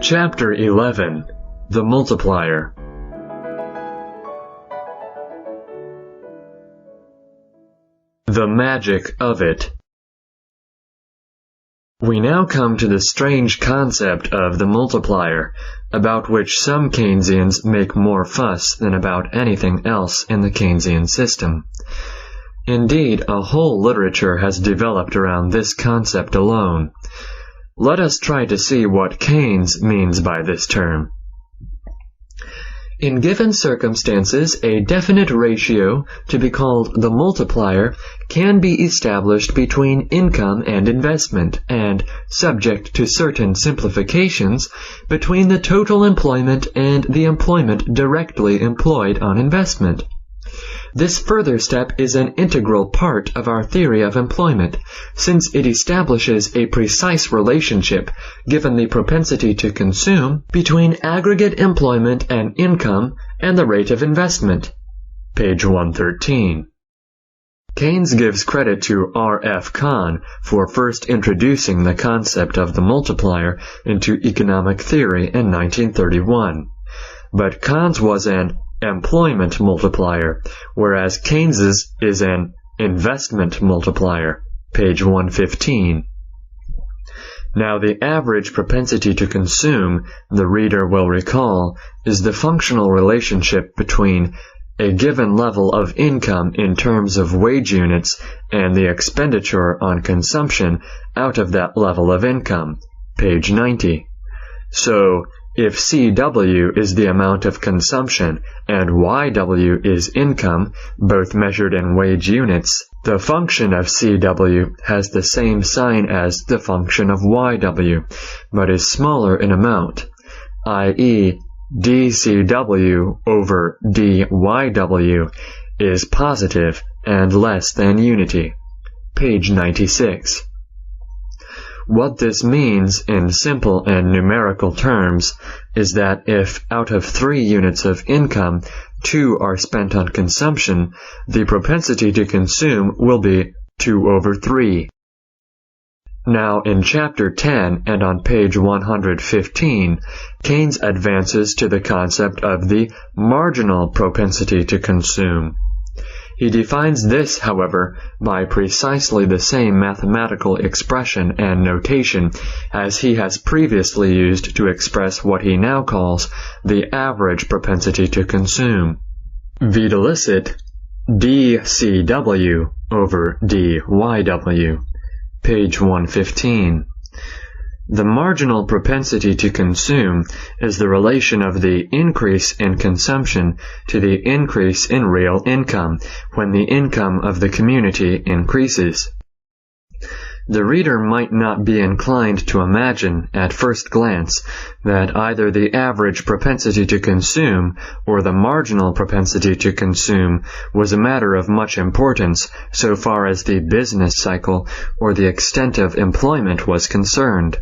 Chapter 11. The Multiplier. The magic of it. We now come to the strange concept of the multiplier, about which some Keynesians make more fuss than about anything else in the Keynesian system. Indeed, a whole literature has developed around this concept alone. Let us try to see what Keynes means by this term. In given circumstances, a definite ratio, to be called the multiplier, can be established between income and investment, and, subject to certain simplifications, between the total employment and the employment directly employed on investment. This further step is an integral part of our theory of employment, since it establishes a precise relationship, given the propensity to consume, between aggregate employment and income and the rate of investment. Page 113. Keynes gives credit to R.F. Kahn for first introducing the concept of the multiplier into economic theory in 1931. But Kahn's was an employment multiplier, whereas Keynes's is an investment multiplier. Page 115. Now, the average propensity to consume, the reader will recall, is the functional relationship between a given level of income in terms of wage units and the expenditure on consumption out of that level of income. Page 90. So, if CW is the amount of consumption and YW is income, both measured in wage units, the function of CW has the same sign as the function of YW, but is smaller in amount, i.e., dCW over dYW is positive and less than unity. Page 96. What this means in simple and numerical terms is that if out of 3 units of income, 2 are spent on consumption, the propensity to consume will be 2 over 3. Now, in Chapter 10 and on page 115, Keynes advances to the concept of the marginal propensity to consume. He defines this, however, by precisely the same mathematical expression and notation as he has previously used to express what he now calls the average propensity to consume. Videlicet dCW over dYW. Page 115. The marginal propensity to consume is the relation of the increase in consumption to the increase in real income when the income of the community increases. The reader might not be inclined to imagine, at first glance, that either the average propensity to consume or the marginal propensity to consume was a matter of much importance so far as the business cycle or the extent of employment was concerned.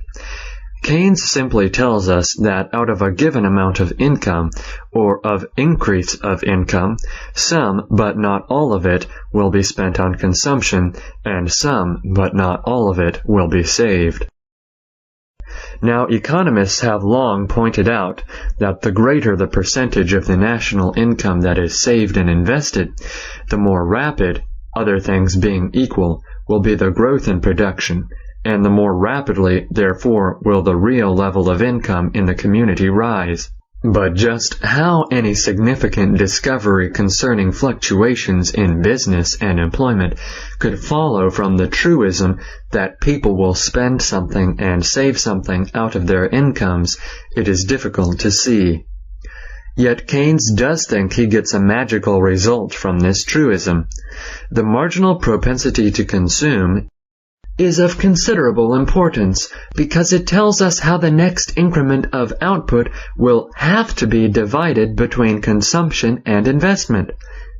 Keynes simply tells us that out of a given amount of income, or of increase of income, some, but not all of it, will be spent on consumption, and some, but not all of it, will be saved. Now, economists have long pointed out that the greater the percentage of the national income that is saved and invested, the more rapid, other things being equal, will be the growth in production, and the more rapidly, therefore, will the real level of income in the community rise. But just how any significant discovery concerning fluctuations in business and employment could follow from the truism that people will spend something and save something out of their incomes, it is difficult to see. Yet Keynes does think he gets a magical result from this truism. The marginal propensity to consume is of considerable importance because it tells us how the next increment of output will have to be divided between consumption and investment.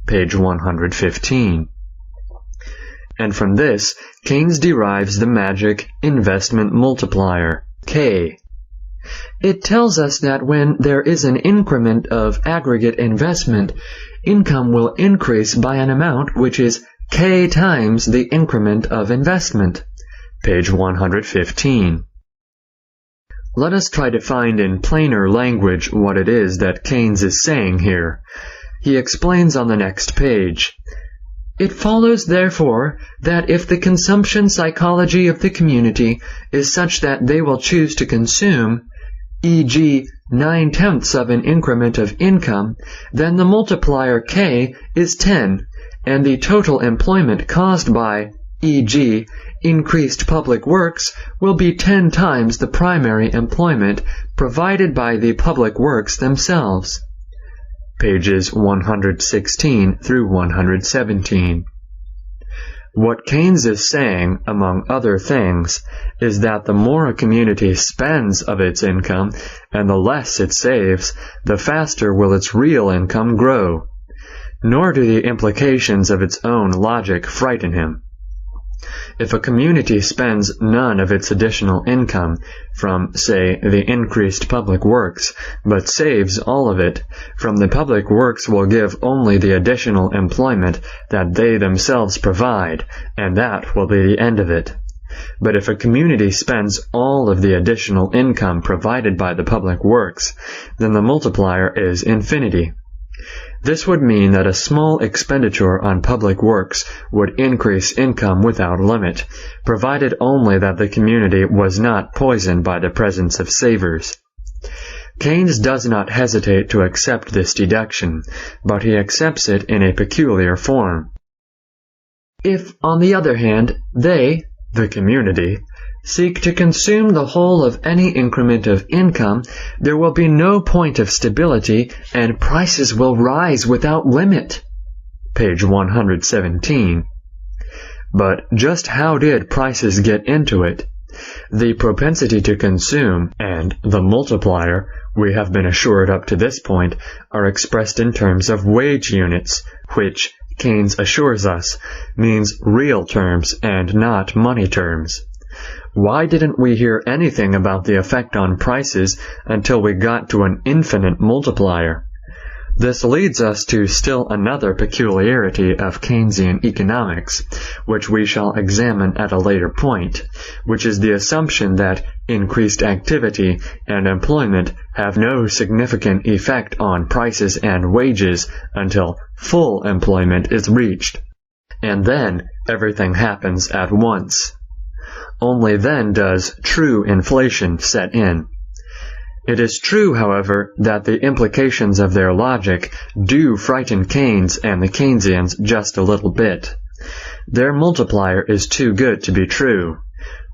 Page 115. And from this, Keynes derives the magic investment multiplier, K. It tells us that when there is an increment of aggregate investment, income will increase by an amount which is K times the increment of investment. Page 115. Let us try to find in plainer language what it is that Keynes is saying here. He explains on the next page. It follows, therefore, that if the consumption psychology of the community is such that they will choose to consume, e.g., 9/10 of an increment of income, then the multiplier K is 10, and the total employment caused by, e.g., increased public works will be 10 times the primary employment provided by the public works themselves. Pages 116 through 117. What Keynes is saying, among other things, is that the more a community spends of its income and the less it saves, the faster will its real income grow. Nor do the implications of its own logic frighten him. If a community spends none of its additional income from, say, the increased public works, but saves all of it, from the public works will give only the additional employment that they themselves provide, and that will be the end of it. But if a community spends all of the additional income provided by the public works, then the multiplier is infinity. This would mean that a small expenditure on public works would increase income without limit, provided only that the community was not poisoned by the presence of savers. Keynes does not hesitate to accept this deduction, but he accepts it in a peculiar form. If, on the other hand, they, the community, seek to consume the whole of any increment of income, there will be no point of stability, and prices will rise without limit. Page 117. But just how did prices get into it? The propensity to consume and the multiplier, we have been assured up to this point, are expressed in terms of wage units, which, Keynes assures us, means real terms and not money terms. Why didn't we hear anything about the effect on prices until we got to an infinite multiplier? This leads us to still another peculiarity of Keynesian economics, which we shall examine at a later point, which is the assumption that increased activity and employment have no significant effect on prices and wages until full employment is reached. And then everything happens at once. Only then does true inflation set in. It is true, however, that the implications of their logic do frighten Keynes and the Keynesians just a little bit. Their multiplier is too good to be true.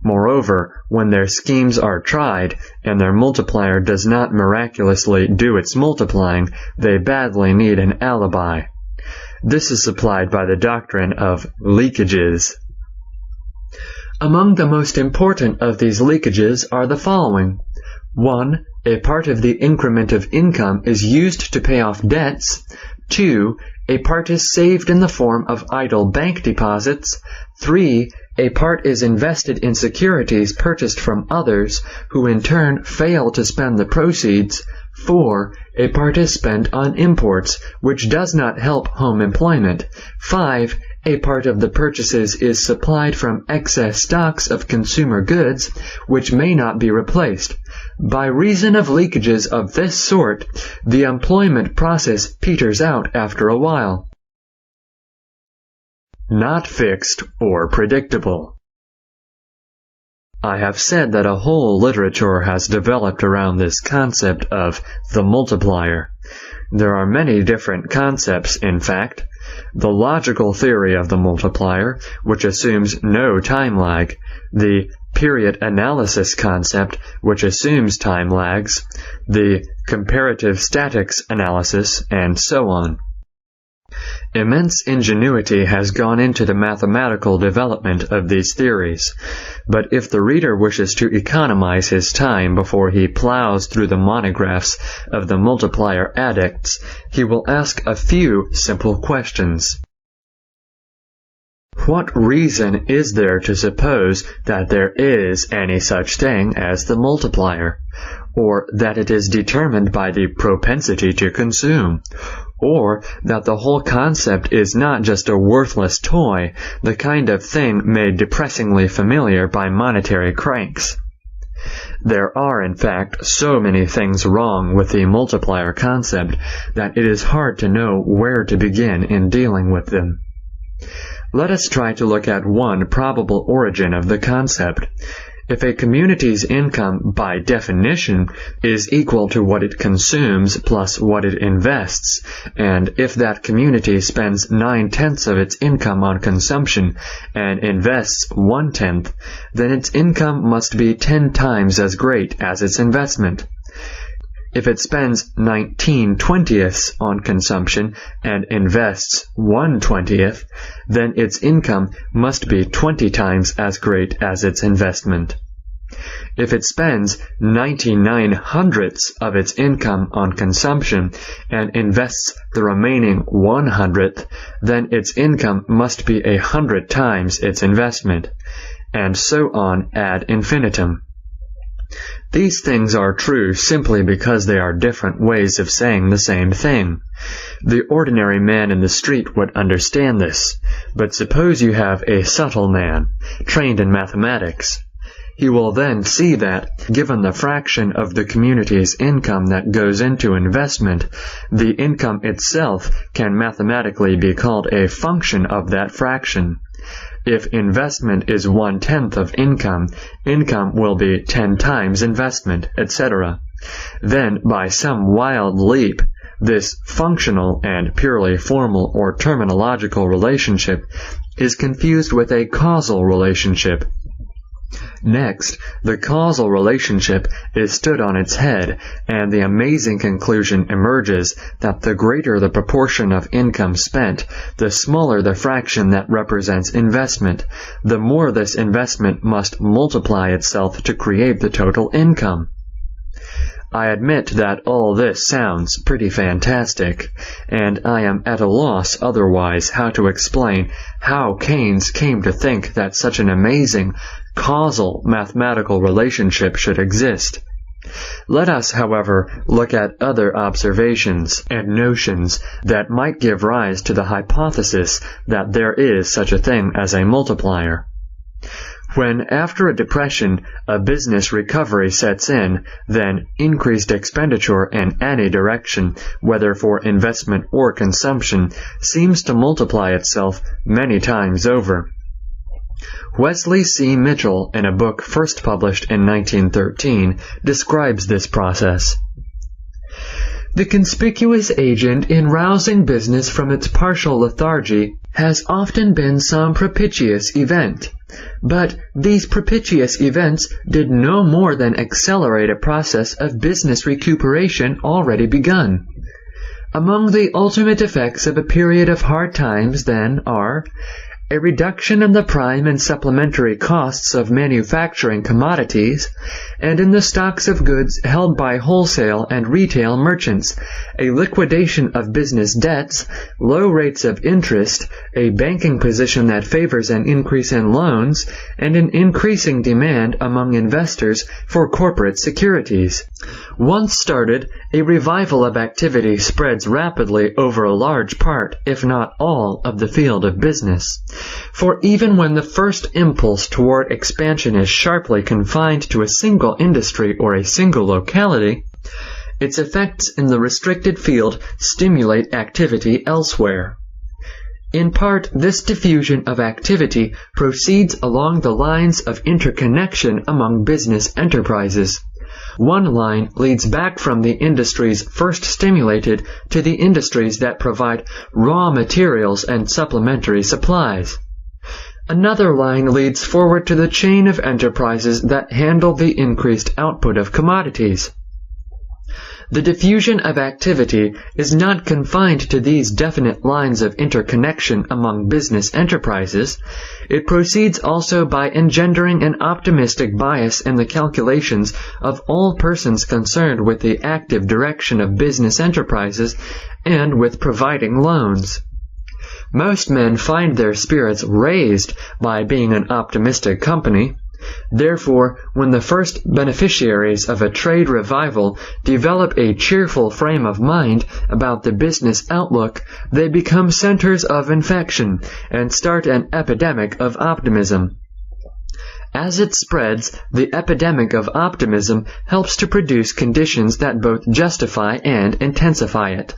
Moreover, when their schemes are tried, and their multiplier does not miraculously do its multiplying, they badly need an alibi. This is supplied by the doctrine of leakages. Among the most important of these leakages are the following. 1. A part of the increment of income is used to pay off debts. 2. A part is saved in the form of idle bank deposits. 3. A part is invested in securities purchased from others, who in turn fail to spend the proceeds. 4. A part is spent on imports, which does not help home employment. 5. A part of the purchases is supplied from excess stocks of consumer goods, which may not be replaced. By reason of leakages of this sort, the employment process peters out after a while. Not fixed or predictable. I have said that a whole literature has developed around this concept of the multiplier. There are many different concepts, in fact. The logical theory of the multiplier, which assumes no time lag, the period analysis concept, which assumes time lags, the comparative statics analysis, and so on. Immense ingenuity has gone into the mathematical development of these theories, but if the reader wishes to economize his time before he plows through the monographs of the multiplier addicts, he will ask a few simple questions. What reason is there to suppose that there is any such thing as the multiplier, or that it is determined by the propensity to consume, or that the whole concept is not just a worthless toy, the kind of thing made depressingly familiar by monetary cranks? There are, in fact, so many things wrong with the multiplier concept that it is hard to know where to begin in dealing with them. Let us try to look at one probable origin of the concept. If a community's income, by definition, is equal to what it consumes plus what it invests, and if that community spends 9/10 of its income on consumption and invests 1/10, then its income must be 10 times as great as its investment. If it spends 19/20 on consumption and invests 1/20, then its income must be 20 times as great as its investment. If it spends 99/100 of its income on consumption and invests the remaining 1/100, then its income must be 100 times its investment, and so on ad infinitum. These things are true simply because they are different ways of saying the same thing. The ordinary man in the street would understand this, but suppose you have a subtle man, trained in mathematics. He will then see that, given the fraction of the community's income that goes into investment, the income itself can mathematically be called a function of that fraction. If investment is 1/10 of income, income will be 10 times investment, etc. Then, by some wild leap, this functional and purely formal or terminological relationship is confused with a causal relationship. Next, the causal relationship is stood on its head, and the amazing conclusion emerges that the greater the proportion of income spent, the smaller the fraction that represents investment, the more this investment must multiply itself to create the total income. I admit that all this sounds pretty fantastic, and I am at a loss otherwise how to explain how Keynes came to think that such an amazing causal mathematical relationship should exist. Let us, however, look at other observations and notions that might give rise to the hypothesis that there is such a thing as a multiplier. When, after a depression, a business recovery sets in, then increased expenditure in any direction, whether for investment or consumption, seems to multiply itself many times over. Wesley C. Mitchell, in a book first published in 1913, describes this process. The conspicuous agent in rousing business from its partial lethargy has often been some propitious event. But these propitious events did no more than accelerate a process of business recuperation already begun. Among the ultimate effects of a period of hard times, then, are a reduction in the prime and supplementary costs of manufacturing commodities, and in the stocks of goods held by wholesale and retail merchants, a liquidation of business debts, low rates of interest, a banking position that favors an increase in loans, and an increasing demand among investors for corporate securities. Once started, a revival of activity spreads rapidly over a large part, if not all, of the field of business. For even when the first impulse toward expansion is sharply confined to a single industry or a single locality, its effects in the restricted field stimulate activity elsewhere. In part, this diffusion of activity proceeds along the lines of interconnection among business enterprises. One line leads back from the industries first stimulated to the industries that provide raw materials and supplementary supplies. Another line leads forward to the chain of enterprises that handle the increased output of commodities. The diffusion of activity is not confined to these definite lines of interconnection among business enterprises. It proceeds also by engendering an optimistic bias in the calculations of all persons concerned with the active direction of business enterprises and with providing loans. Most men find their spirits raised by being an optimistic company. Therefore, when the first beneficiaries of a trade revival develop a cheerful frame of mind about the business outlook, they become centers of infection and start an epidemic of optimism. As it spreads, the epidemic of optimism helps to produce conditions that both justify and intensify it.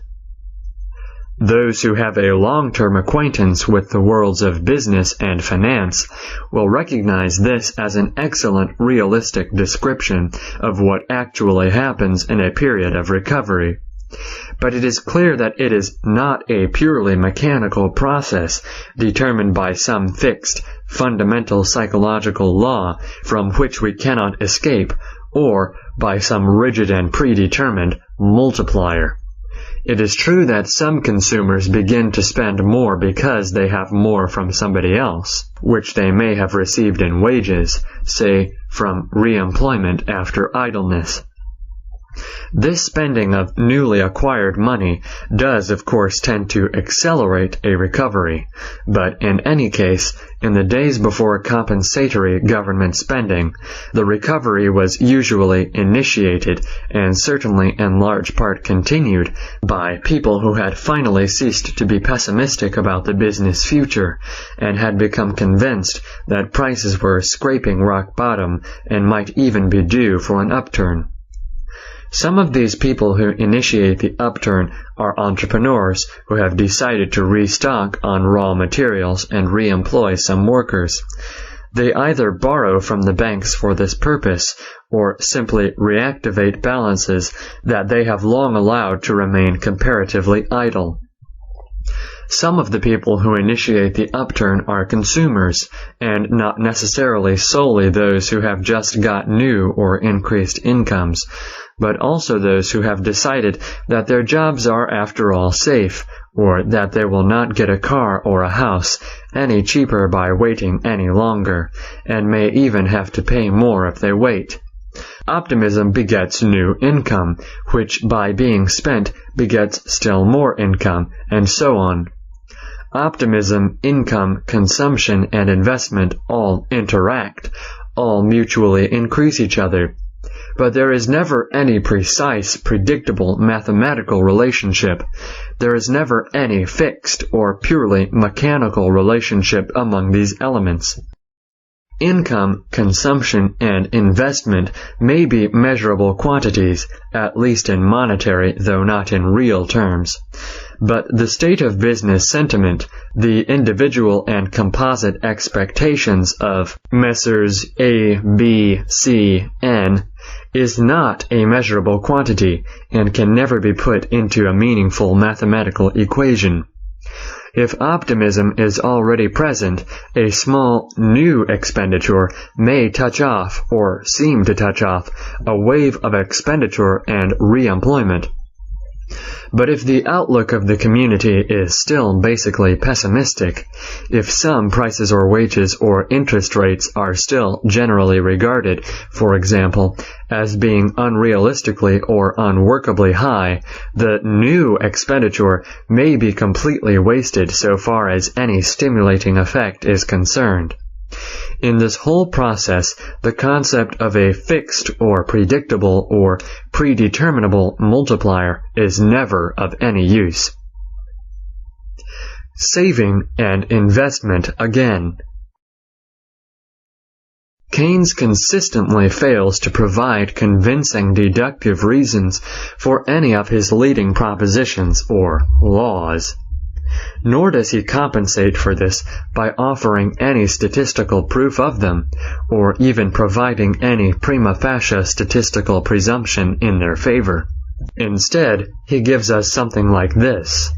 Those who have a long-term acquaintance with the worlds of business and finance will recognize this as an excellent realistic description of what actually happens in a period of recovery. But it is clear that it is not a purely mechanical process determined by some fixed, fundamental psychological law from which we cannot escape, or by some rigid and predetermined multiplier. It is true that some consumers begin to spend more because they have more from somebody else, which they may have received in wages, say from re-employment after idleness. This spending of newly acquired money does, of course, tend to accelerate a recovery, but in any case, in the days before compensatory government spending, the recovery was usually initiated, and certainly in large part continued, by people who had finally ceased to be pessimistic about the business future, and had become convinced that prices were scraping rock bottom and might even be due for an upturn. Some of these people who initiate the upturn are entrepreneurs who have decided to restock on raw materials and re-employ some workers. They either borrow from the banks for this purpose or simply reactivate balances that they have long allowed to remain comparatively idle. Some of the people who initiate the upturn are consumers, and not necessarily solely those who have just got new or increased incomes, but also those who have decided that their jobs are after all safe, or that they will not get a car or a house any cheaper by waiting any longer, and may even have to pay more if they wait. Optimism begets new income, which by being spent begets still more income, and so on. Optimism, income, consumption, and investment all interact, all mutually increase each other. But there is never any precise, predictable mathematical relationship. There is never any fixed or purely mechanical relationship among these elements. Income, consumption, and investment may be measurable quantities, at least in monetary, though not in real terms. But the state of business sentiment, the individual and composite expectations of Messrs. A, B, C, N, is not a measurable quantity, and can never be put into a meaningful mathematical equation. If optimism is already present, a small new expenditure may touch off, or seem to touch off, a wave of expenditure and re-employment. But if the outlook of the community is still basically pessimistic, if some prices or wages or interest rates are still generally regarded, for example, as being unrealistically or unworkably high, the new expenditure may be completely wasted so far as any stimulating effect is concerned. In this whole process, the concept of a fixed or predictable or predeterminable multiplier is never of any use. Saving and investment again. Keynes consistently fails to provide convincing deductive reasons for any of his leading propositions or laws. Nor does he compensate for this by offering any statistical proof of them, or even providing any prima facie statistical presumption in their favor. Instead, he gives us something like this.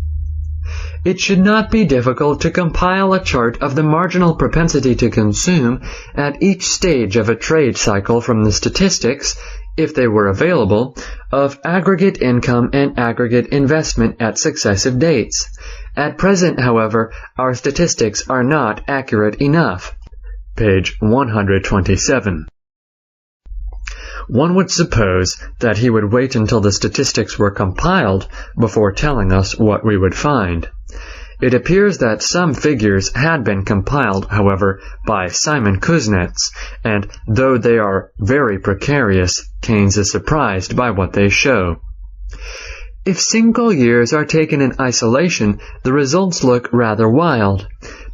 It should not be difficult to compile a chart of the marginal propensity to consume at each stage of a trade cycle from the statistics, if they were available, of aggregate income and aggregate investment at successive dates. At present, however, our statistics are not accurate enough. Page 127. One would suppose that he would wait until the statistics were compiled before telling us what we would find. It appears that some figures had been compiled, however, by Simon Kuznets, and though they are very precarious, Keynes is surprised by what they show. If single years are taken in isolation, the results look rather wild.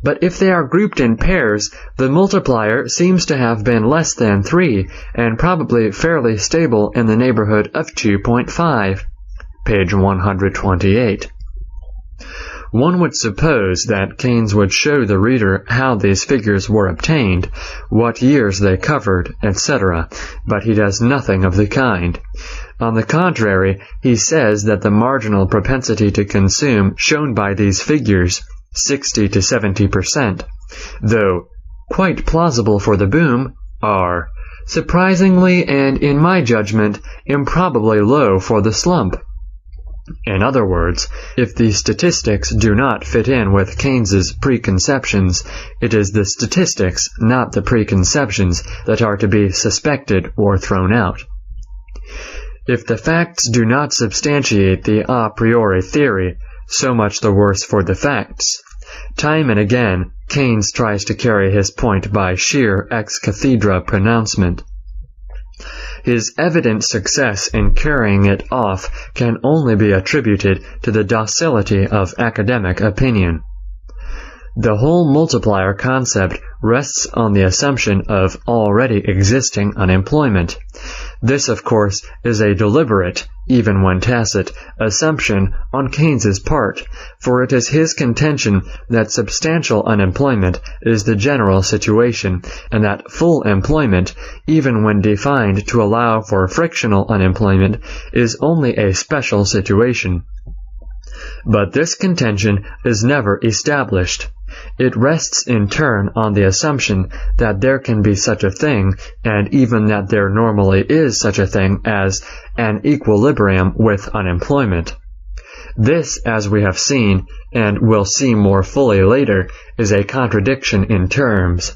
But if they are grouped in pairs, the multiplier seems to have been less than 3, and probably fairly stable in the neighborhood of 2.5. Page 128. One would suppose that Keynes would show the reader how these figures were obtained, what years they covered, etc., but he does nothing of the kind. On the contrary, he says that the marginal propensity to consume shown by these figures, 60 to 70%, though quite plausible for the boom, are surprisingly and, in my judgment, improbably low for the slump. In other words, if the statistics do not fit in with Keynes's preconceptions, it is the statistics, not the preconceptions, that are to be suspected or thrown out. If the facts do not substantiate the a priori theory, so much the worse for the facts. Time and again, Keynes tries to carry his point by sheer ex cathedra pronouncement. His evident success in carrying it off can only be attributed to the docility of academic opinion. The whole multiplier concept rests on the assumption of already existing unemployment. This, of course, is a deliberate, even when tacit, assumption on Keynes's part, for it is his contention that substantial unemployment is the general situation, and that full employment, even when defined to allow for frictional unemployment, is only a special situation. But this contention is never established. It rests in turn on the assumption that there can be such a thing, and even that there normally is such a thing as an equilibrium with unemployment. This, as we have seen, and will see more fully later, is a contradiction in terms.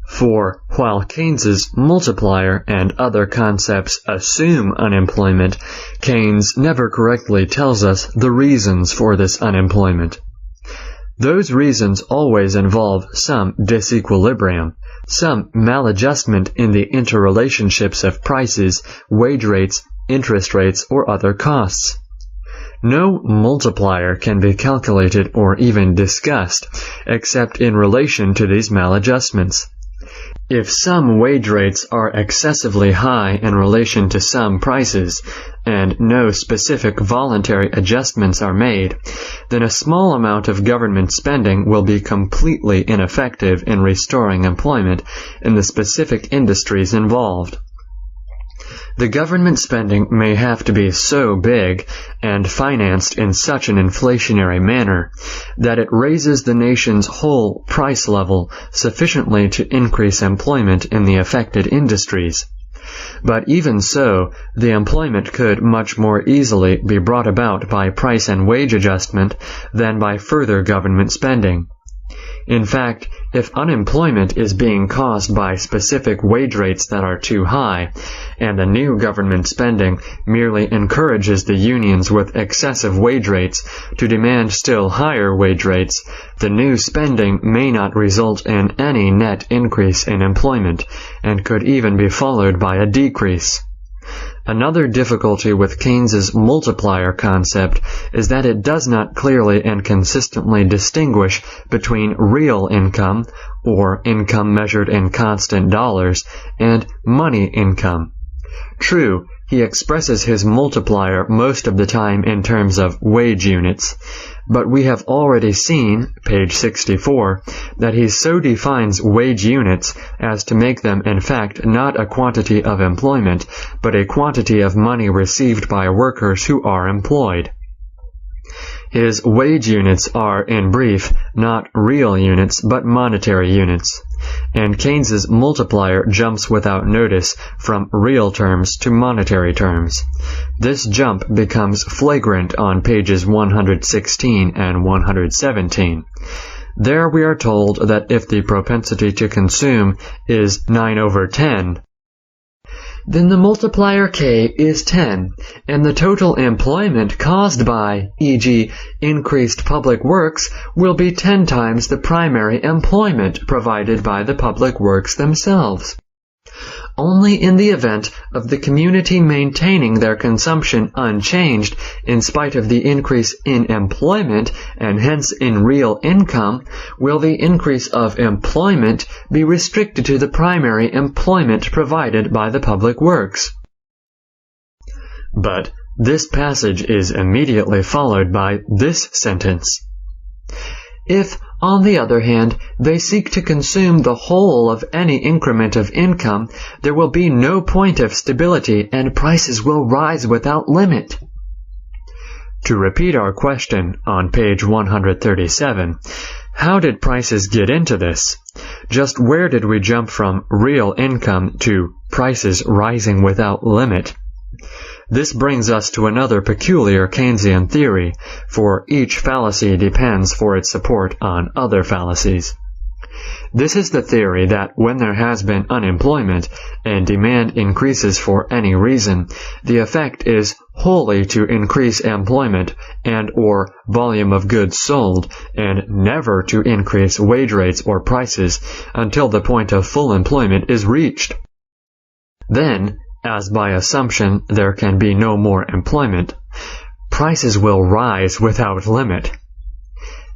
For while Keynes's multiplier and other concepts assume unemployment, Keynes never correctly tells us the reasons for this unemployment. Those reasons always involve some disequilibrium, some maladjustment in the interrelationships of prices, wage rates, interest rates, or other costs. No multiplier can be calculated or even discussed, except in relation to these maladjustments. If some wage rates are excessively high in relation to some prices, and no specific voluntary adjustments are made, then a small amount of government spending will be completely ineffective in restoring employment in the specific industries involved. The government spending may have to be so big and financed in such an inflationary manner that it raises the nation's whole price level sufficiently to increase employment in the affected industries. But even so, the employment could much more easily be brought about by price and wage adjustment than by further government spending. In fact, if unemployment is being caused by specific wage rates that are too high, and the new government spending merely encourages the unions with excessive wage rates to demand still higher wage rates, the new spending may not result in any net increase in employment, and could even be followed by a decrease. Another difficulty with Keynes's multiplier concept is that it does not clearly and consistently distinguish between real income, or income measured in constant dollars, and money income. True, he expresses his multiplier most of the time in terms of wage units, but we have already seen, page 64, that he so defines wage units as to make them in fact not a quantity of employment, but a quantity of money received by workers who are employed. His wage units are, in brief, not real units, but monetary units, and Keynes's multiplier jumps without notice from real terms to monetary terms. This jump becomes flagrant on pages 116 and 117. There we are told that if the propensity to consume is 9/10, then the multiplier K is 10, and the total employment caused by, e.g., increased public works, will be 10 times the primary employment provided by the public works themselves. only in the event of the community maintaining their consumption unchanged in spite of the increase in employment and hence in real income will the increase of employment be restricted to the primary employment provided by the public works. But this passage is immediately followed by this sentence. If, on the other hand, they seek to consume the whole of any increment of income, there will be no point of stability and prices will rise without limit. To repeat our question on page 137, how did prices get into this? Just where did we jump from real income to prices rising without limit? This brings us to another peculiar Keynesian theory, for each fallacy depends for its support on other fallacies. This is the theory that when there has been unemployment and demand increases for any reason, the effect is wholly to increase employment and/or volume of goods sold, and never to increase wage rates or prices until the point of full employment is reached. Then, as by assumption there can be no more employment, prices will rise without limit.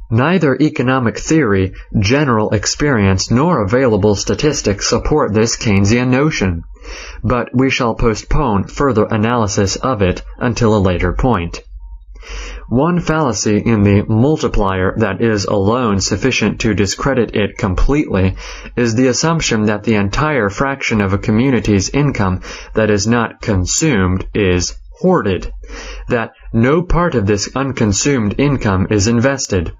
Neither economic theory, general experience, nor available statistics support this Keynesian notion, but we shall postpone further analysis of it until a later point. One fallacy in the multiplier that is alone sufficient to discredit it completely is the assumption that the entire fraction of a community's income that is not consumed is hoarded, that no part of this unconsumed income is invested.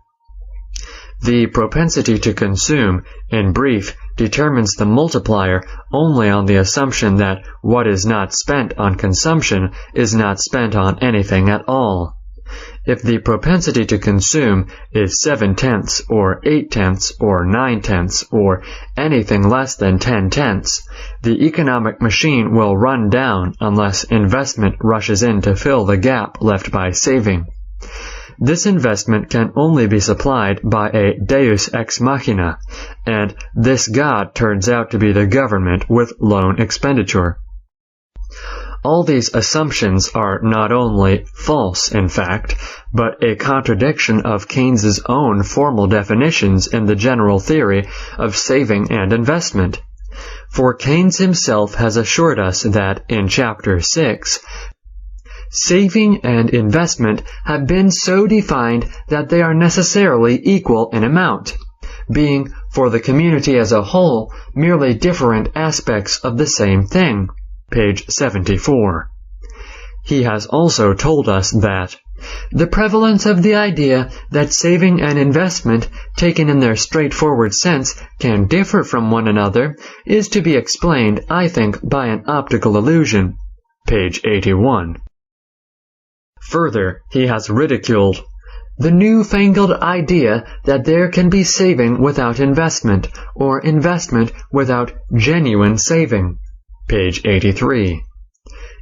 The propensity to consume, in brief, determines the multiplier only on the assumption that what is not spent on consumption is not spent on anything at all. If the propensity to consume is 7/10 or 8/10 or 9/10 or anything less than 10/10, the economic machine will run down unless investment rushes in to fill the gap left by saving. This investment can only be supplied by a deus ex machina, and this God turns out to be the government with loan expenditure. All these assumptions are not only false, in fact, but a contradiction of Keynes's own formal definitions in the general theory of saving and investment. For Keynes himself has assured us that, in Chapter 6, saving and investment have been so defined that they are necessarily equal in amount, being, for the community as a whole, merely different aspects of the same thing. Page 74. He has also told us that the prevalence of the idea that saving and investment, taken in their straightforward sense, can differ from one another is to be explained, I think, by an optical illusion. Page 81. Further, he has ridiculed the newfangled idea that there can be saving without investment, or investment without genuine saving. Page 83.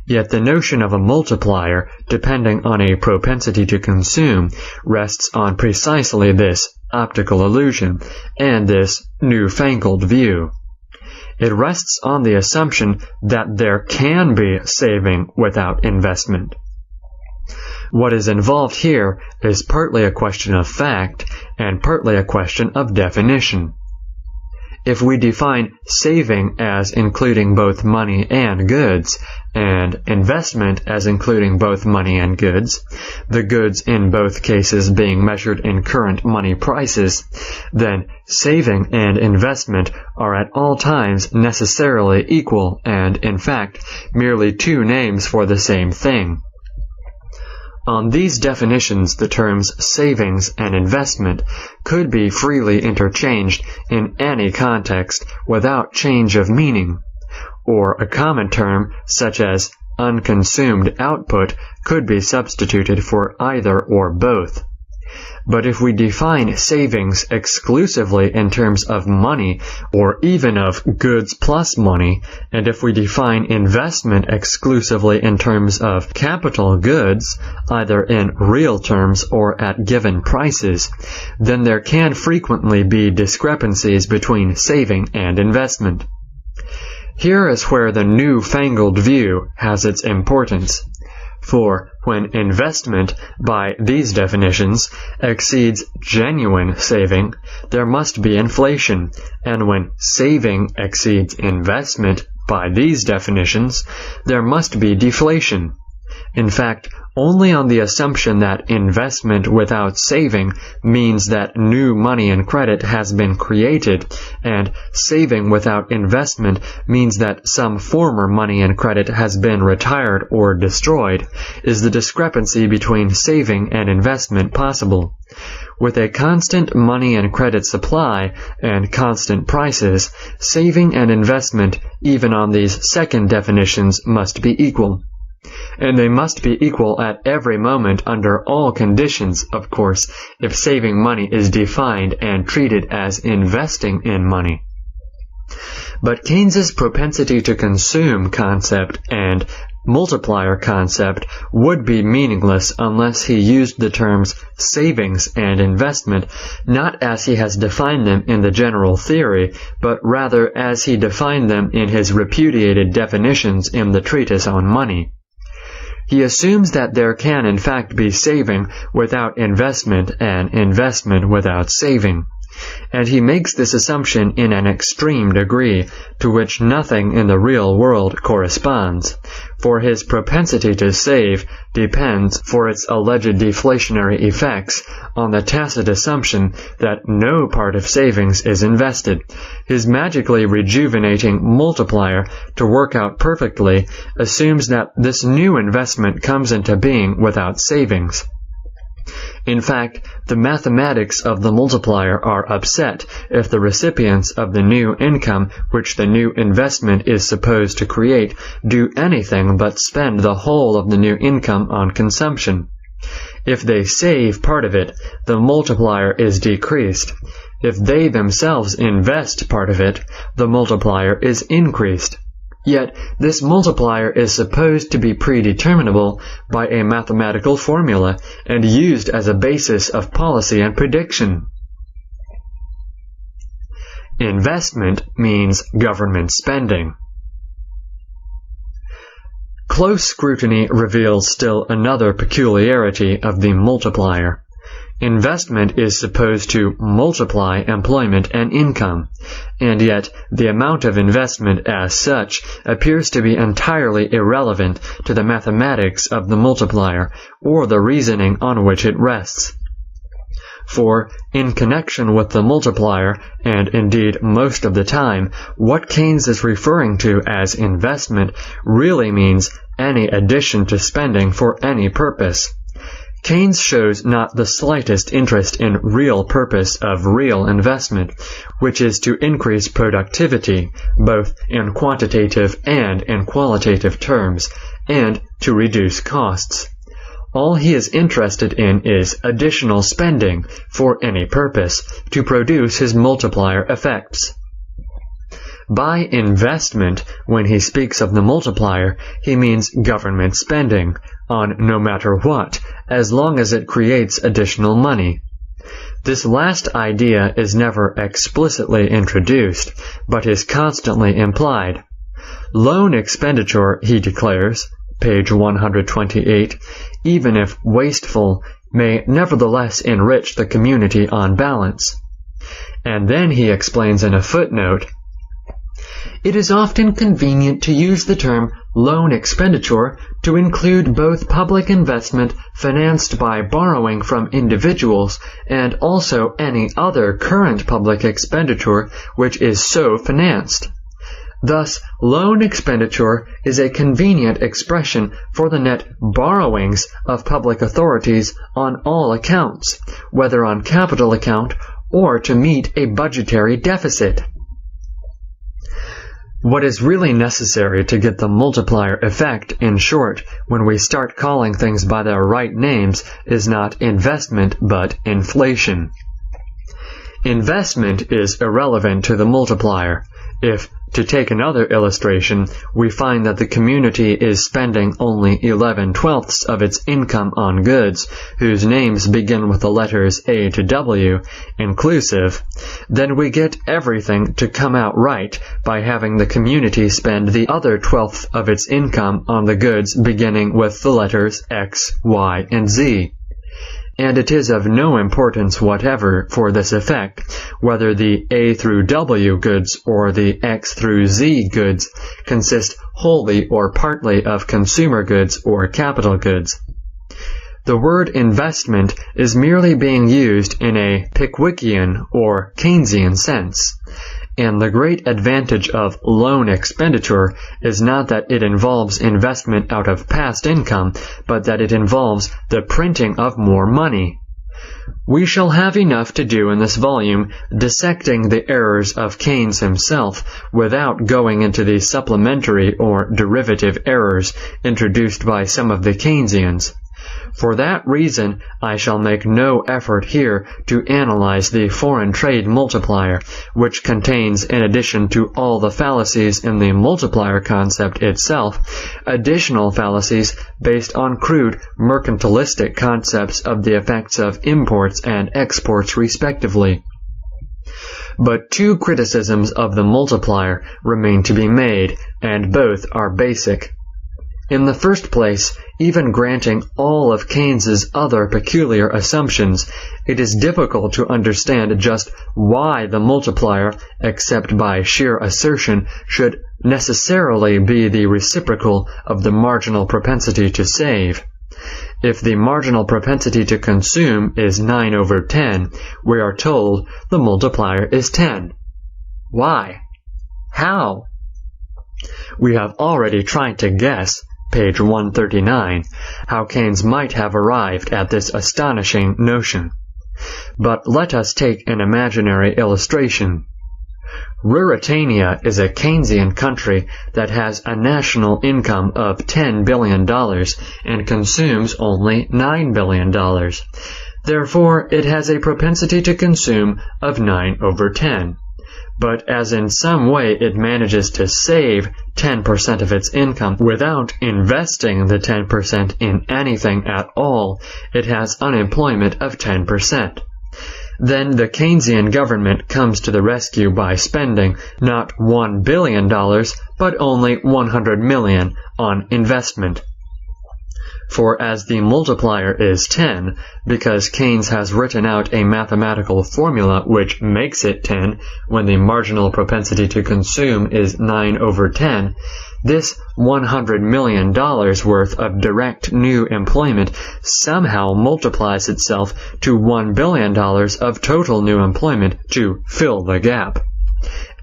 Yet the notion of a multiplier, depending on a propensity to consume, rests on precisely this optical illusion and this newfangled view. It rests on the assumption that there can be saving without investment. What is involved here is partly a question of fact and partly a question of definition. If we define saving as including both money and goods, and investment as including both money and goods, the goods in both cases being measured in current money prices, then saving and investment are at all times necessarily equal and, in fact, merely two names for the same thing. On these definitions, the terms savings and investment could be freely interchanged in any context without change of meaning, or a common term such as unconsumed output could be substituted for either or both. But if we define savings exclusively in terms of money, or even of goods plus money, and if we define investment exclusively in terms of capital goods, either in real terms or at given prices, then there can frequently be discrepancies between saving and investment. Here is where the newfangled view has its importance. For when investment, by these definitions, exceeds genuine saving, there must be inflation, and when saving exceeds investment, by these definitions, there must be deflation. In fact, only on the assumption that investment without saving means that new money and credit has been created, and saving without investment means that some former money and credit has been retired or destroyed, is the discrepancy between saving and investment possible. With a constant money and credit supply and constant prices, saving and investment, even on these second definitions, must be equal. And they must be equal at every moment under all conditions, of course, if saving money is defined and treated as investing in money. But Keynes's propensity to consume concept and multiplier concept would be meaningless unless he used the terms savings and investment not as he has defined them in the general theory, but rather as he defined them in his repudiated definitions in the treatise on money. He assumes that there can in fact be saving without investment and investment without saving. And he makes this assumption in an extreme degree, to which nothing in the real world corresponds, for his propensity to save depends, for its alleged deflationary effects, on the tacit assumption that no part of savings is invested. His magically rejuvenating multiplier, to work out perfectly, assumes that this new investment comes into being without savings. In fact, the mathematics of the multiplier are upset if the recipients of the new income which the new investment is supposed to create do anything but spend the whole of the new income on consumption. If they save part of it, the multiplier is decreased. If they themselves invest part of it, the multiplier is increased. Yet, this multiplier is supposed to be predeterminable by a mathematical formula and used as a basis of policy and prediction. Investment means government spending. Close scrutiny reveals still another peculiarity of the multiplier. Investment is supposed to multiply employment and income, and yet the amount of investment as such appears to be entirely irrelevant to the mathematics of the multiplier or the reasoning on which it rests. For, in connection with the multiplier, and indeed most of the time, what Keynes is referring to as investment really means any addition to spending for any purpose. Keynes shows not the slightest interest in real purpose of real investment, which is to increase productivity, both in quantitative and in qualitative terms, and to reduce costs. All he is interested in is additional spending for any purpose to produce his multiplier effects. By investment, when he speaks of the multiplier, he means government spending, on no matter what, as long as it creates additional money. This last idea is never explicitly introduced, but is constantly implied. Loan expenditure, he declares, page 128, even if wasteful, may nevertheless enrich the community on balance. And then he explains in a footnote, "It is often convenient to use the term loan expenditure to include both public investment financed by borrowing from individuals and also any other current public expenditure which is so financed. Thus, loan expenditure is a convenient expression for the net borrowings of public authorities on all accounts, whether on capital account or to meet a budgetary deficit." What is really necessary to get the multiplier effect, in short, when we start calling things by their right names, is not investment but inflation. Investment is irrelevant to the multiplier, if To take another illustration, we find that the community is spending only 11/12 of its income on goods whose names begin with the letters A to W, inclusive. Then we get everything to come out right by having the community spend the other 1/12 of its income on the goods beginning with the letters X, Y, and Z. And it is of no importance whatever for this effect, whether the A through W goods or the X through Z goods consist wholly or partly of consumer goods or capital goods. The word investment is merely being used in a Pickwickian or Keynesian sense. And the great advantage of loan expenditure is not that it involves investment out of past income, but that it involves the printing of more money. We shall have enough to do in this volume dissecting the errors of Keynes himself without going into the supplementary or derivative errors introduced by some of the Keynesians. For that reason, I shall make no effort here to analyze the foreign trade multiplier, which contains, in addition to all the fallacies in the multiplier concept itself, additional fallacies based on crude mercantilistic concepts of the effects of imports and exports respectively. But two criticisms of the multiplier remain to be made, and both are basic. In the first place, even granting all of Keynes's other peculiar assumptions, it is difficult to understand just why the multiplier, except by sheer assertion, should necessarily be the reciprocal of the marginal propensity to save. If the marginal propensity to consume is 9/10, we are told the multiplier is 10. Why? How? We have already tried to guess, page 139, how Keynes might have arrived at this astonishing notion. But let us take an imaginary illustration. Ruritania is a Keynesian country that has a national income of $10 billion and consumes only $9 billion. Therefore, it has a propensity to consume of 9/10. But as in some way it manages to save 10% of its income without investing the 10% in anything at all, it has unemployment of 10%. Then the Keynesian government comes to the rescue by spending not $1 billion, but only $100 million on investment. For as the multiplier is 10, because Keynes has written out a mathematical formula which makes it 10 when the marginal propensity to consume is 9/10, this $100 million worth of direct new employment somehow multiplies itself to $1 billion of total new employment to fill the gap.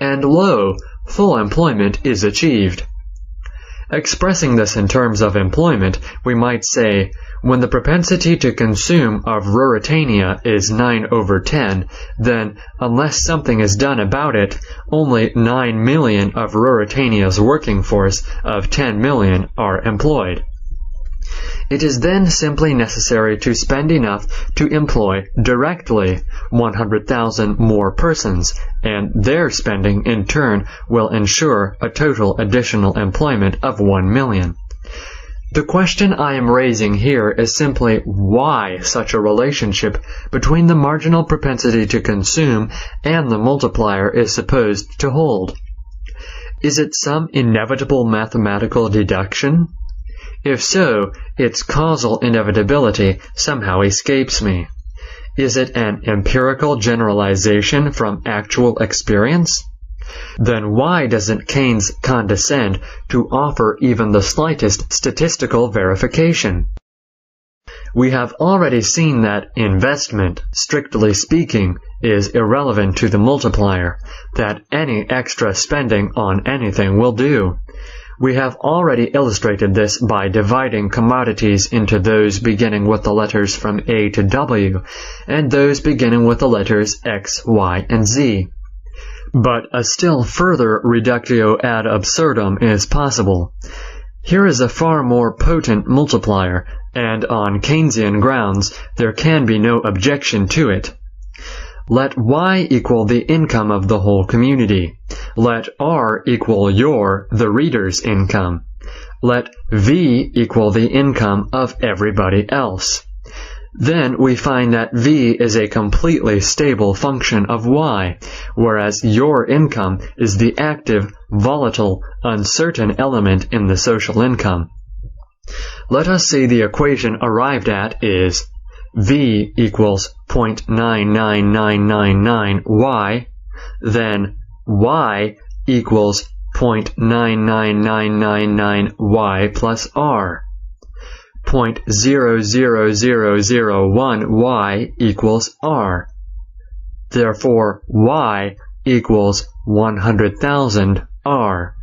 And lo, full employment is achieved. Expressing this in terms of employment, we might say, when the propensity to consume of Ruritania is 9/10, then, unless something is done about it, only 9 million of Ruritania's working force of 10 million are employed. It is then simply necessary to spend enough to employ directly 100,000 more persons, and their spending in turn will ensure a total additional employment of 1 million. The question I am raising here is simply why such a relationship between the marginal propensity to consume and the multiplier is supposed to hold. Is it some inevitable mathematical deduction? If so, its causal inevitability somehow escapes me. Is it an empirical generalization from actual experience? Then why doesn't Keynes condescend to offer even the slightest statistical verification? We have already seen that investment, strictly speaking, is irrelevant to the multiplier, that any extra spending on anything will do. We have already illustrated this by dividing commodities into those beginning with the letters from A to W, and those beginning with the letters X, Y, and Z. But a still further reductio ad absurdum is possible. Here is a far more potent multiplier, and on Keynesian grounds there can be no objection to it. Let y equal the income of the whole community. Let r equal the reader's income. Let v equal the income of everybody else. Then we find that v is a completely stable function of y, whereas your income is the active, volatile, uncertain element in the social income. Let us say the equation arrived at is v equals 0.99999y, then y equals 0.99999y plus r. 0.00001y equals r. Therefore, y equals 100,000 r.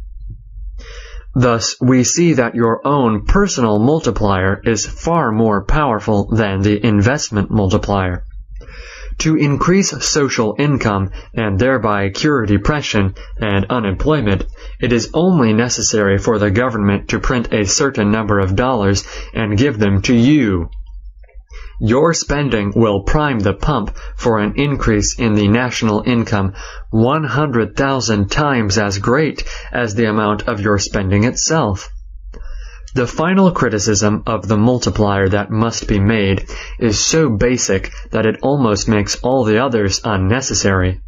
Thus, we see that your own personal multiplier is far more powerful than the investment multiplier. To increase social income and thereby cure depression and unemployment, it is only necessary for the government to print a certain number of dollars and give them to you. Your spending will prime the pump for an increase in the national income 100,000 times as great as the amount of your spending itself. The final criticism of the multiplier that must be made is so basic that it almost makes all the others unnecessary.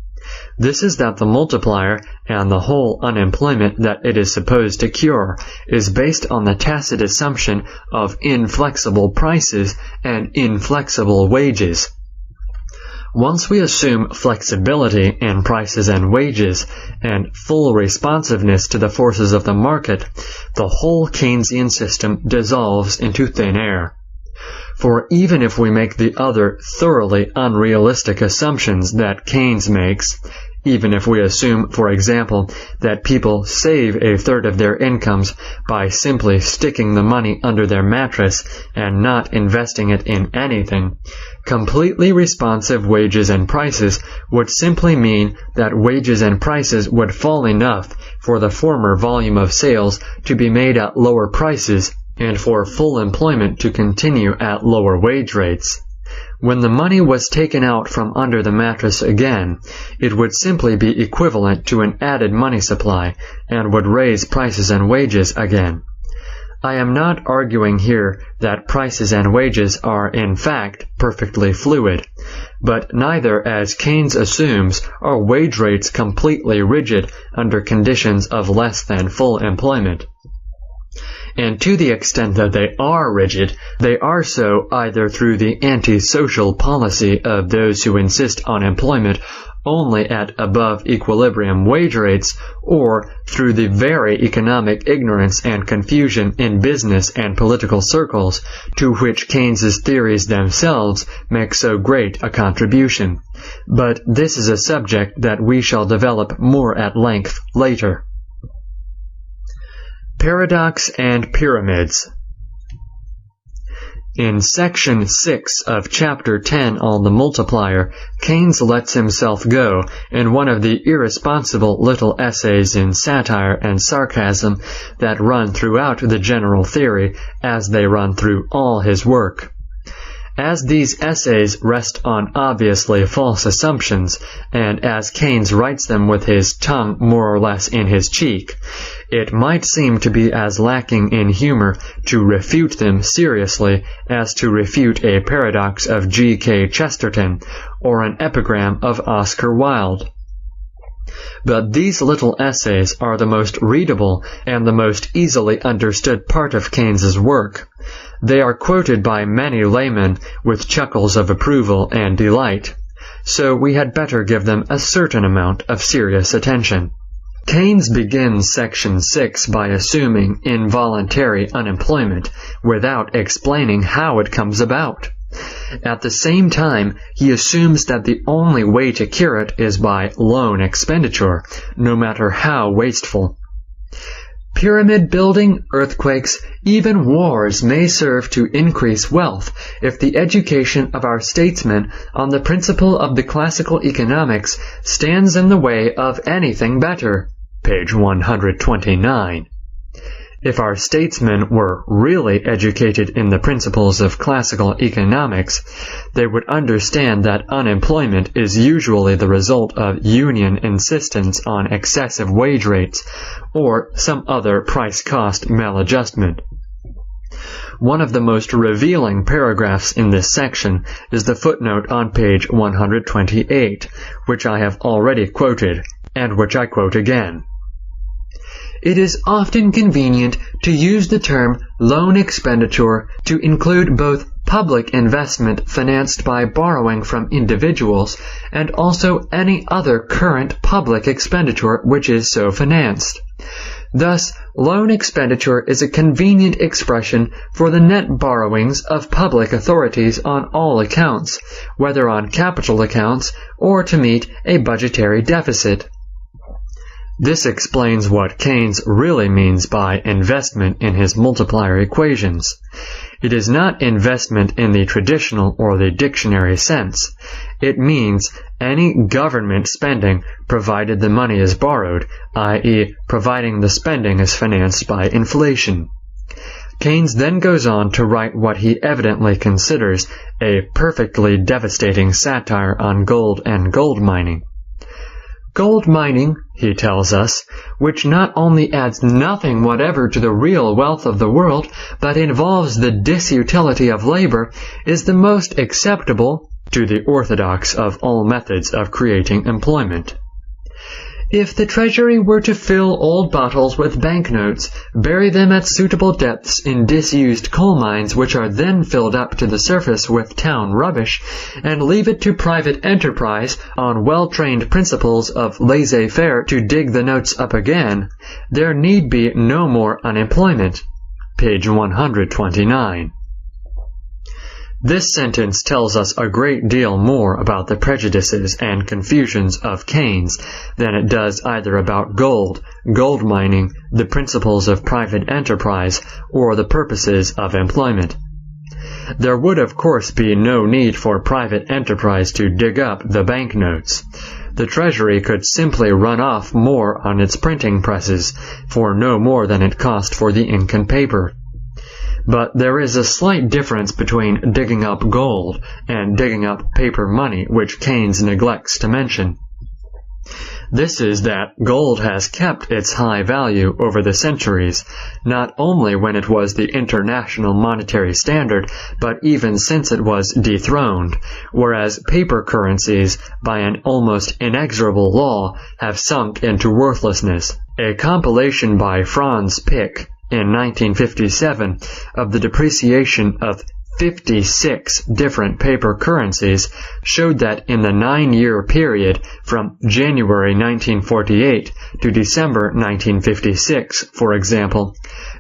This is that the multiplier and the whole unemployment that it is supposed to cure is based on the tacit assumption of inflexible prices and inflexible wages. Once we assume flexibility in prices and wages and full responsiveness to the forces of the market, the whole Keynesian system dissolves into thin air. For even if we make the other thoroughly unrealistic assumptions that Keynes makes, even if we assume, for example, that people save a third of their incomes by simply sticking the money under their mattress and not investing it in anything, completely responsive wages and prices would simply mean that wages and prices would fall enough for the former volume of sales to be made at lower prices and for full employment to continue at lower wage rates. When the money was taken out from under the mattress again, it would simply be equivalent to an added money supply and would raise prices and wages again. I am not arguing here that prices and wages are in fact perfectly fluid, but neither, as Keynes assumes, are wage rates completely rigid under conditions of less than full employment. And to the extent that they are rigid, they are so either through the anti-social policy of those who insist on employment only at above equilibrium wage rates, or through the very economic ignorance and confusion in business and political circles to which Keynes's theories themselves make so great a contribution. But this is a subject that we shall develop more at length later. Paradox and Pyramids. In Section 6 of Chapter 10 on the multiplier, Keynes lets himself go in one of the irresponsible little essays in satire and sarcasm that run throughout the general theory as they run through all his work. As these essays rest on obviously false assumptions, and as Keynes writes them with his tongue more or less in his cheek, it might seem to be as lacking in humor to refute them seriously as to refute a paradox of G.K. Chesterton or an epigram of Oscar Wilde. But these little essays are the most readable and the most easily understood part of Keynes's work. They are quoted by many laymen with chuckles of approval and delight, so we had better give them a certain amount of serious attention. Keynes begins Section 6 by assuming involuntary unemployment without explaining how it comes about. At the same time, he assumes that the only way to cure it is by lone expenditure, no matter how wasteful. Pyramid building, earthquakes, even wars may serve to increase wealth if the education of our statesmen on the principle of the classical economics stands in the way of anything better. Page 129. If our statesmen were really educated in the principles of classical economics, they would understand that unemployment is usually the result of union insistence on excessive wage rates or some other price-cost maladjustment. One of the most revealing paragraphs in this section is the footnote on page 128, which I have already quoted, and which I quote again. It is often convenient to use the term loan expenditure to include both public investment financed by borrowing from individuals and also any other current public expenditure which is so financed. Thus, loan expenditure is a convenient expression for the net borrowings of public authorities on all accounts, whether on capital accounts or to meet a budgetary deficit. This explains what Keynes really means by investment in his multiplier equations. It is not investment in the traditional or the dictionary sense. It means any government spending provided the money is borrowed, i.e., providing the spending is financed by inflation. Keynes then goes on to write what he evidently considers a perfectly devastating satire on gold and gold mining. Gold mining, he tells us, which not only adds nothing whatever to the real wealth of the world, but involves the disutility of labor, is the most acceptable to the orthodox of all methods of creating employment. If the Treasury were to fill old bottles with banknotes, bury them at suitable depths in disused coal mines which are then filled up to the surface with town rubbish, and leave it to private enterprise on well-trained principles of laissez-faire to dig the notes up again, there need be no more unemployment. Page 129. This sentence tells us a great deal more about the prejudices and confusions of Keynes than it does either about gold, gold mining, the principles of private enterprise, or the purposes of employment. There would of course be no need for private enterprise to dig up the banknotes. The Treasury could simply run off more on its printing presses, for no more than it cost for the ink and paper. But there is a slight difference between digging up gold and digging up paper money which Keynes neglects to mention. This is that gold has kept its high value over the centuries, not only when it was the international monetary standard, but even since it was dethroned, whereas paper currencies, by an almost inexorable law, have sunk into worthlessness. A compilation by Franz Pick in 1957 of the depreciation of 56 different paper currencies showed that in the 9-year period from January 1948 to December 1956, for example,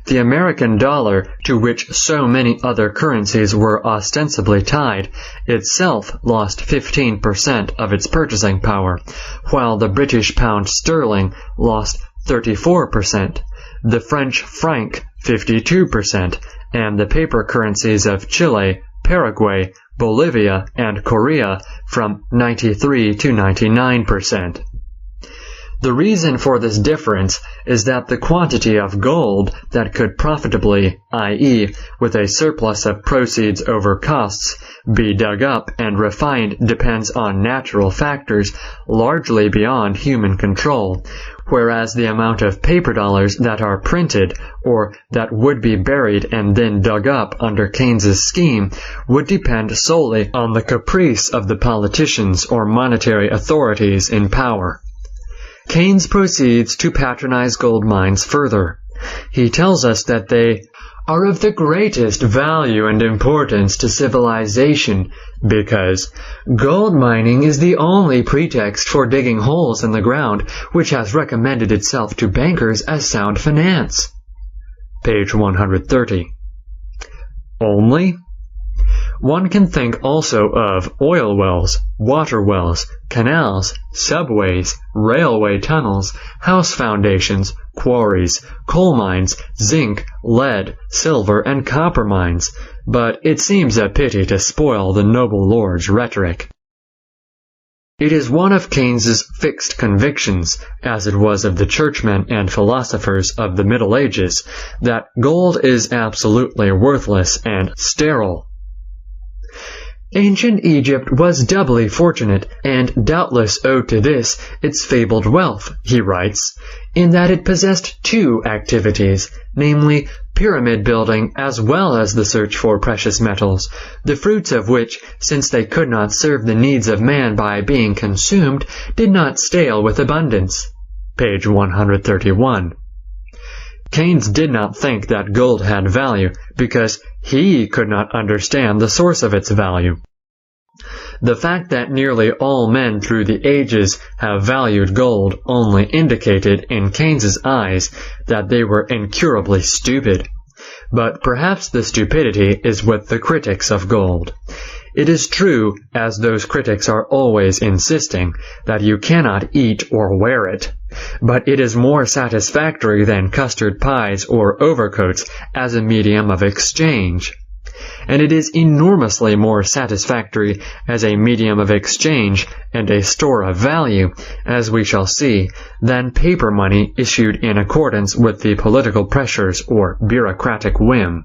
the American dollar, to which so many other currencies were ostensibly tied, itself lost 15% of its purchasing power, while the British pound sterling lost 34%. The French franc 52%, and the paper currencies of Chile, Paraguay, Bolivia, and Korea from 93 to 99%. The reason for this difference is that the quantity of gold that could profitably, i.e., with a surplus of proceeds over costs, be dug up and refined depends on natural factors largely beyond human control, whereas the amount of paper dollars that are printed or that would be buried and then dug up under Keynes's scheme would depend solely on the caprice of the politicians or monetary authorities in power. Keynes proceeds to patronize gold mines further. He tells us that they are of the greatest value and importance to civilization because gold mining is the only pretext for digging holes in the ground which has recommended itself to bankers as sound finance. Page 130. Only? One can think also of oil wells, water wells, canals, subways, railway tunnels, house foundations, quarries, coal mines, zinc, lead, silver, and copper mines, but it seems a pity to spoil the noble lord's rhetoric. It is one of Keynes's fixed convictions, as it was of the churchmen and philosophers of the Middle Ages, that gold is absolutely worthless and sterile. Ancient Egypt was doubly fortunate, and doubtless owed to this its fabled wealth, he writes, in that it possessed two activities, namely pyramid building as well as the search for precious metals, the fruits of which, since they could not serve the needs of man by being consumed, did not stale with abundance. Page 131. Keynes did not think that gold had value because he could not understand the source of its value. The fact that nearly all men through the ages have valued gold only indicated in Keynes's eyes that they were incurably stupid. But perhaps the stupidity is with the critics of gold. It is true, as those critics are always insisting, that you cannot eat or wear it. But it is more satisfactory than custard pies or overcoats as a medium of exchange. And it is enormously more satisfactory as a medium of exchange and a store of value, as we shall see, than paper money issued in accordance with the political pressures or bureaucratic whim.